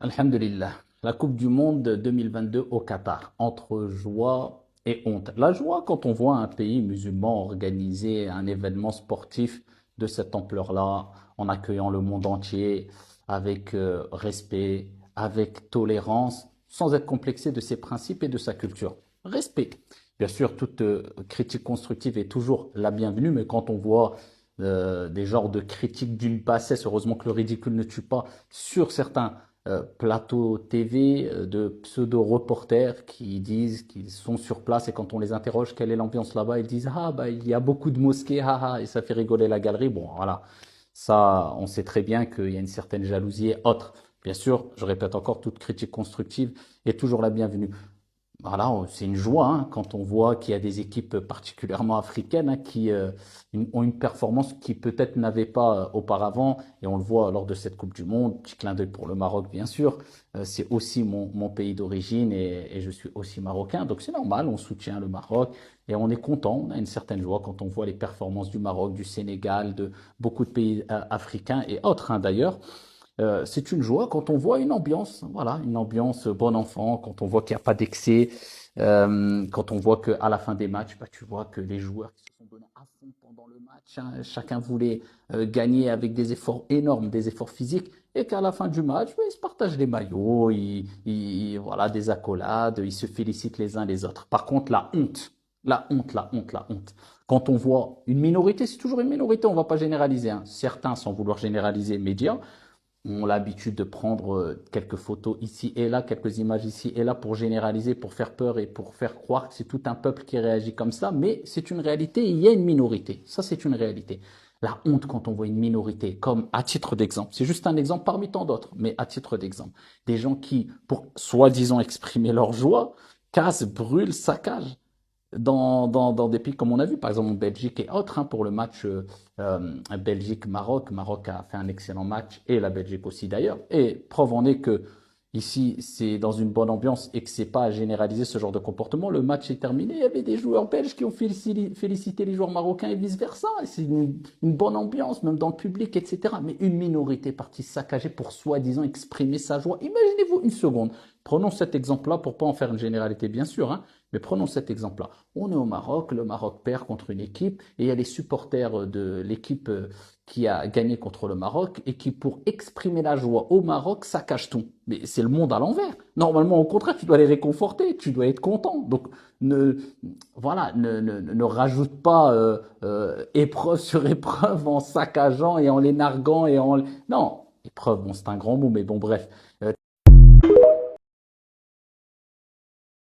Alhamdulillah. La Coupe du Monde 2022 au Qatar, entre joie et honte. La joie quand on voit un pays musulman organiser un événement sportif de cette ampleur-là, en accueillant le monde entier avec respect, avec tolérance, sans être complexé de ses principes et de sa culture. Respect. Bien sûr, toute critique constructive est toujours la bienvenue, mais quand on voit des genres de critiques d'une bassesse, heureusement que le ridicule ne tue pas, sur certains plateaux TV de pseudo-reporters qui disent qu'ils sont sur place et quand on les interroge quelle est l'ambiance là-bas, ils disent ah bah il y a beaucoup de mosquées, ah, ah, et ça fait rigoler la galerie. Bon voilà, ça on sait très bien qu'il y a une certaine jalousie et autre. Bien sûr, je répète encore, toute critique constructive est toujours la bienvenue. Voilà, c'est une joie hein, quand on voit qu'il y a des équipes particulièrement africaines hein, qui ont une performance qui peut-être n'avaient pas auparavant, et on le voit lors de cette Coupe du Monde. Petit clin d'œil pour le Maroc, bien sûr. C'est aussi mon pays d'origine et je suis aussi marocain, donc c'est normal, on soutient le Maroc et on est content, on a une certaine joie quand on voit les performances du Maroc, du Sénégal, de beaucoup de pays africains et autres hein, d'ailleurs. C'est une joie quand on voit une ambiance, voilà, une ambiance bon enfant, quand on voit qu'il n'y a pas d'excès, quand on voit qu'à la fin des matchs, bah, tu vois que les joueurs qui se sont donnés à fond pendant le match, hein, chacun voulait gagner avec des efforts énormes, des efforts physiques, et qu'à la fin du match, bah, ils se partagent les maillots, voilà, des accolades, ils se félicitent les uns les autres. Par contre, la honte, la honte, la honte, la honte. Quand on voit une minorité, c'est toujours une minorité, on ne va pas généraliser, hein. Certains, sans vouloir généraliser, médias, ont l'habitude de prendre quelques photos ici et là, quelques images ici et là pour généraliser, pour faire peur et pour faire croire que c'est tout un peuple qui réagit comme ça, mais c'est une réalité, il y a une minorité, ça c'est une réalité. La honte quand on voit une minorité, comme à titre d'exemple, c'est juste un exemple parmi tant d'autres, mais à titre d'exemple, des gens qui, pour soi-disant exprimer leur joie, cassent, brûlent, saccagent dans des pays comme on a vu, par exemple en Belgique et autres, hein, pour le match Belgique-Maroc. Maroc a fait un excellent match et la Belgique aussi d'ailleurs. Et preuve en est que ici, c'est dans une bonne ambiance et que c'est pas à généraliser ce genre de comportement. Le match est terminé. Il y avait des joueurs belges qui ont félicité les joueurs marocains et vice-versa. C'est une bonne ambiance, même dans le public, etc. Mais une minorité partie saccagée pour soi-disant exprimer sa joie. Imaginez-vous une seconde. Prenons cet exemple-là pour pas en faire une généralité, bien sûr, hein, mais prenons cet exemple-là. On est au Maroc, le Maroc perd contre une équipe et il y a les supporters de l'équipe qui a gagné contre le Maroc et qui, pour exprimer la joie au Maroc, saccagent tout. Mais c'est le monde à l'envers. Normalement, au contraire, tu dois les réconforter, tu dois être content. Donc, ne, voilà, ne rajoute pas épreuve sur épreuve en saccageant et en les narguant et en... Non, épreuve, bon, c'est un grand mot, mais bon, bref.